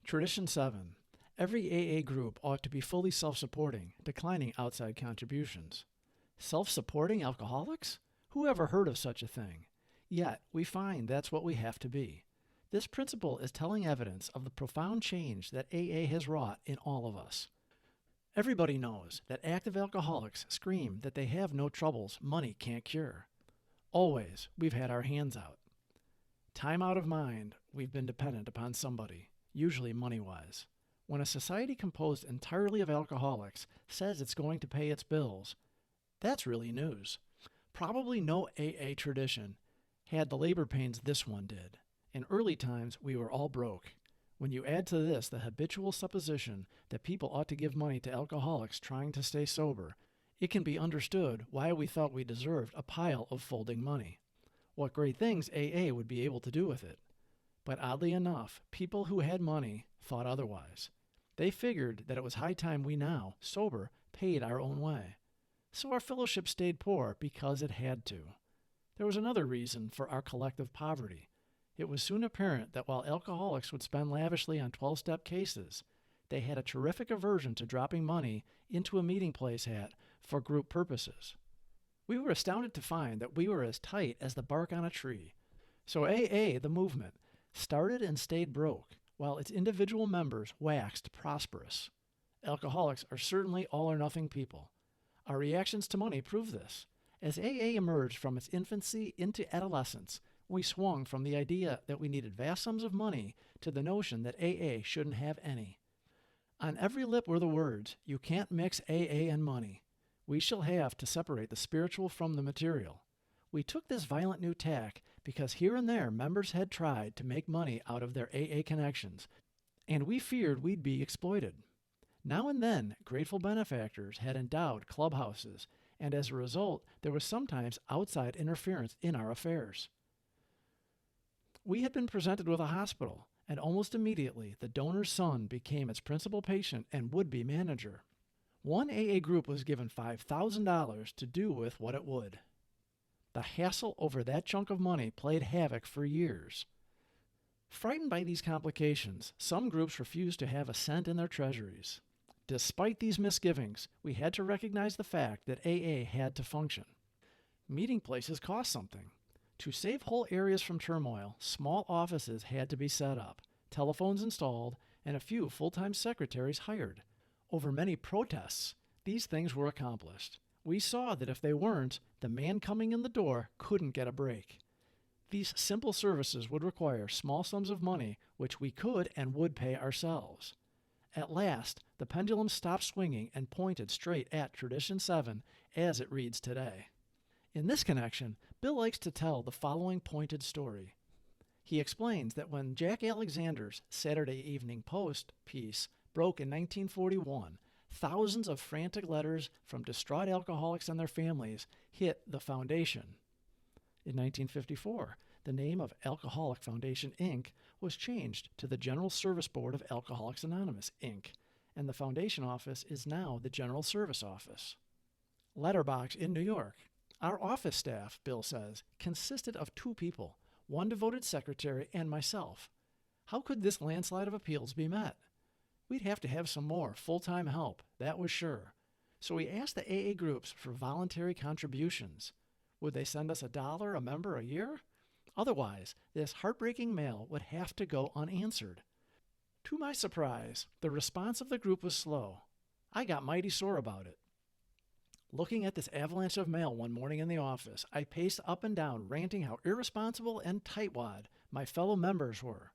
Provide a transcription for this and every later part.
Tradition 7. Every AA group ought to be fully self-supporting, declining outside contributions. Self-supporting alcoholics? Who ever heard of such a thing? Yet, we find that's what we have to be. This principle is telling evidence of the profound change that AA has wrought in all of us. Everybody knows that active alcoholics scream that they have no troubles money can't cure. Always, we've had our hands out. Time out of mind, we've been dependent upon somebody, usually money-wise. When a society composed entirely of alcoholics says it's going to pay its bills, that's really news. Probably no AA tradition had the labor pains this one did. In early times, we were all broke. When you add to this the habitual supposition that people ought to give money to alcoholics trying to stay sober, it can be understood why we thought we deserved a pile of folding money. What great things AA would be able to do with it. But oddly enough, people who had money thought otherwise. They figured that it was high time we now, sober, paid our own way. So our fellowship stayed poor because it had to. There was another reason for our collective poverty. It was soon apparent that while alcoholics would spend lavishly on 12-step cases, they had a terrific aversion to dropping money into a meeting place hat for group purposes. We were astounded to find that we were as tight as the bark on a tree. So AA, the movement, started and stayed broke, while its individual members waxed prosperous. Alcoholics are certainly all-or-nothing people. Our reactions to money prove this. As AA emerged from its infancy into adolescence, we swung from the idea that we needed vast sums of money to the notion that AA shouldn't have any. On every lip were the words, "You can't mix AA and money. We shall have to separate the spiritual from the material." We took this violent new tack because here and there members had tried to make money out of their AA connections, and we feared we'd be exploited. Now and then, grateful benefactors had endowed clubhouses, and as a result, there was sometimes outside interference in our affairs. We had been presented with a hospital, and almost immediately the donor's son became its principal patient and would-be manager. One AA group was given $5,000 to do with what it would. The hassle over that chunk of money played havoc for years. Frightened by these complications, some groups refused to have a cent in their treasuries. Despite these misgivings, we had to recognize the fact that AA had to function. Meeting places cost something. To save whole areas from turmoil, small offices had to be set up, telephones installed, and a few full-time secretaries hired. Over many protests, these things were accomplished. We saw that if they weren't, the man coming in the door couldn't get a break. These simple services would require small sums of money which we could and would pay ourselves. At last, the pendulum stopped swinging and pointed straight at Tradition 7 as it reads today. In this connection, Bill likes to tell the following pointed story. He explains that when Jack Alexander's Saturday Evening Post piece broke in 1941, thousands of frantic letters from distraught alcoholics and their families hit the foundation. In 1954, the name of Alcoholic Foundation, Inc. was changed to the General Service Board of Alcoholics Anonymous, Inc., and the foundation office is now the General Service Office. Letterbox in New York. Our office staff, Bill says, consisted of 2 people, one devoted secretary and myself. How could this landslide of appeals be met? We'd have to have some more full-time help, that was sure. So we asked the AA groups for voluntary contributions. Would they send us $1 a member a year? Otherwise, this heartbreaking mail would have to go unanswered. To my surprise, the response of the group was slow. I got mighty sore about it. Looking at this avalanche of mail one morning in the office, I paced up and down, ranting how irresponsible and tightwad my fellow members were.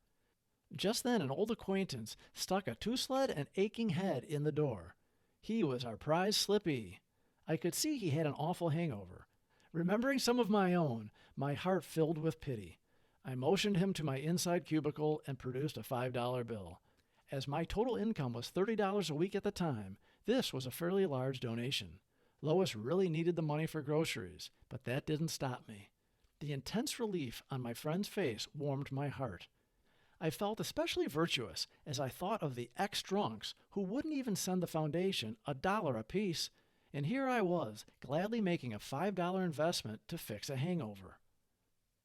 Just then an old acquaintance stuck a 2-sled and aching head in the door. He was our prize Slippy. I could see he had an awful hangover. Remembering some of my own, my heart filled with pity. I motioned him to my inside cubicle and produced a $5 bill. As my total income was $30 a week at the time, this was a fairly large donation. Lois really needed the money for groceries, but that didn't stop me. The intense relief on my friend's face warmed my heart. I felt especially virtuous as I thought of the ex-drunks who wouldn't even send the foundation $1 apiece, and here I was, gladly making a $5 investment to fix a hangover.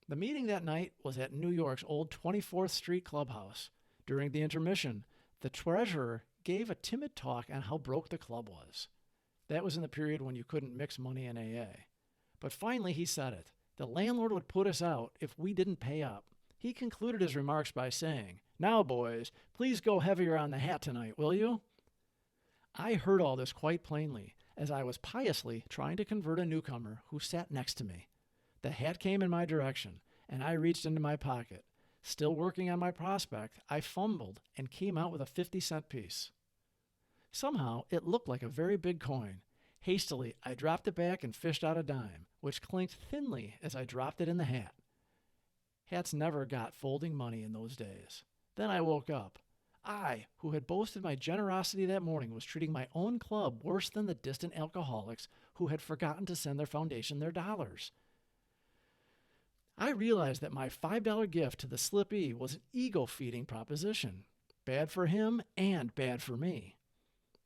The meeting that night was at New York's old 24th Street clubhouse. During the intermission, the treasurer gave a timid talk on how broke the club was. That was in the period when you couldn't mix money in AA. But finally he said it. The landlord would put us out if we didn't pay up. He concluded his remarks by saying, "Now, boys, please go heavier on the hat tonight, will you?" I heard all this quite plainly as I was piously trying to convert a newcomer who sat next to me. The hat came in my direction, and I reached into my pocket. Still working on my prospect, I fumbled and came out with a 50-cent piece. Somehow, it looked like a very big coin. Hastily, I dropped it back and fished out a dime, which clinked thinly as I dropped it in the hat. Hats never got folding money in those days. Then I woke up. I, who had boasted my generosity that morning, was treating my own club worse than the distant alcoholics who had forgotten to send their foundation their dollars. I realized that my $5 gift to the slippee was an ego-feeding proposition. Bad for him and bad for me.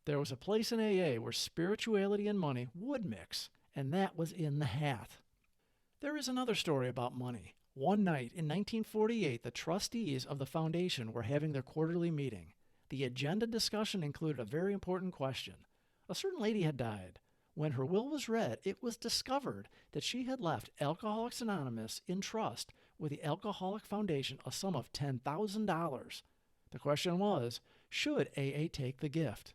There was a place in AA where spirituality and money would mix, and that was in the hat. There is another story about money. One night in 1948, the trustees of the foundation were having their quarterly meeting. The agenda discussion included a very important question. A certain lady had died. When her will was read, it was discovered that she had left Alcoholics Anonymous in trust with the Alcoholic Foundation a sum of $10,000. The question was, should AA take the gift?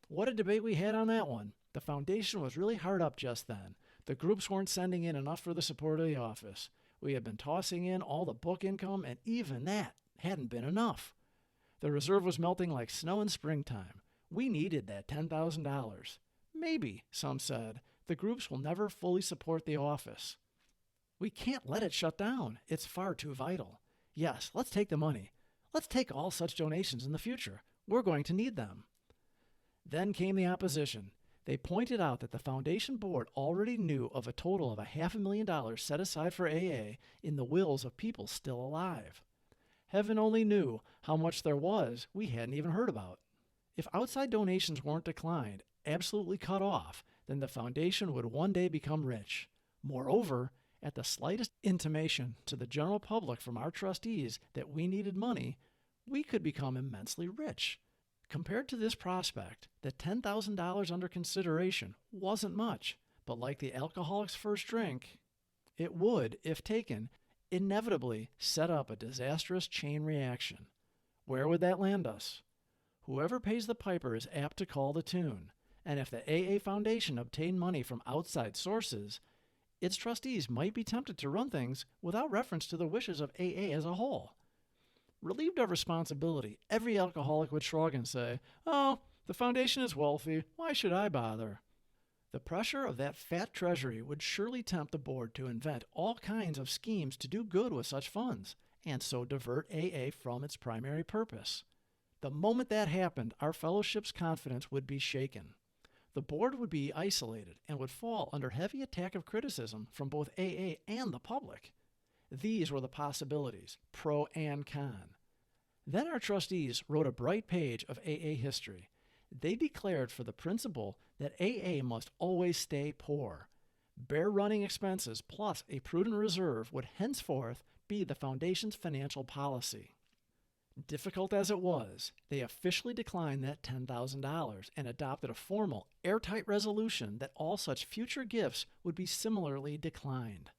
What a debate we had on that one. The foundation was really hard up just then. The groups weren't sending in enough for the support of the office. We had been tossing in all the book income, and even that hadn't been enough. The reserve was melting like snow in springtime. We needed that $10,000. Maybe, some said, the groups will never fully support the office. We can't let it shut down. It's far too vital. Yes, let's take the money. Let's take all such donations in the future. We're going to need them. Then came the opposition. They pointed out that the foundation board already knew of a total of $500,000 set aside for AA in the wills of people still alive. Heaven only knew how much there was we hadn't even heard about. If outside donations weren't declined, absolutely cut off, then the foundation would one day become rich. Moreover, at the slightest intimation to the general public from our trustees that we needed money, we could become immensely rich. Compared to this prospect, the $10,000 under consideration wasn't much, but like the alcoholic's first drink, it would, if taken, inevitably set up a disastrous chain reaction. Where would that land us? Whoever pays the piper is apt to call the tune, and if the AA Foundation obtained money from outside sources, its trustees might be tempted to run things without reference to the wishes of AA as a whole. Relieved of responsibility, every alcoholic would shrug and say, "Oh, the foundation is wealthy. Why should I bother?" The pressure of that fat treasury would surely tempt the board to invent all kinds of schemes to do good with such funds, and so divert AA from its primary purpose. The moment that happened, our fellowship's confidence would be shaken. The board would be isolated and would fall under heavy attack of criticism from both AA and the public. These were the possibilities, pro and con. Then our trustees wrote a bright page of AA history. They declared for the principle that AA must always stay poor. Bare running expenses plus a prudent reserve would henceforth be the foundation's financial policy. Difficult as it was, they officially declined that $10,000 and adopted a formal, airtight resolution that all such future gifts would be similarly declined.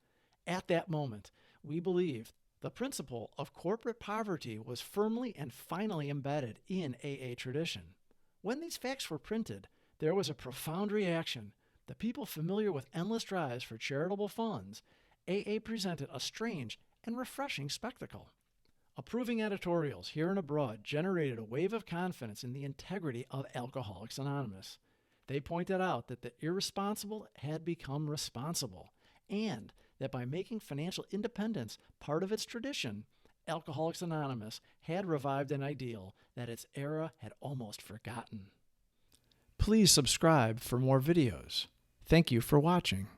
At that moment, we believed the principle of corporate poverty was firmly and finally embedded in AA tradition. When these facts were printed, there was a profound reaction. The people familiar with endless drives for charitable funds, AA presented a strange and refreshing spectacle. Approving editorials here and abroad generated a wave of confidence in the integrity of Alcoholics Anonymous. They pointed out that the irresponsible had become responsible, and that by making financial independence part of its tradition, Alcoholics Anonymous had revived an ideal that its era had almost forgotten. Please subscribe for more videos. Thank you for watching.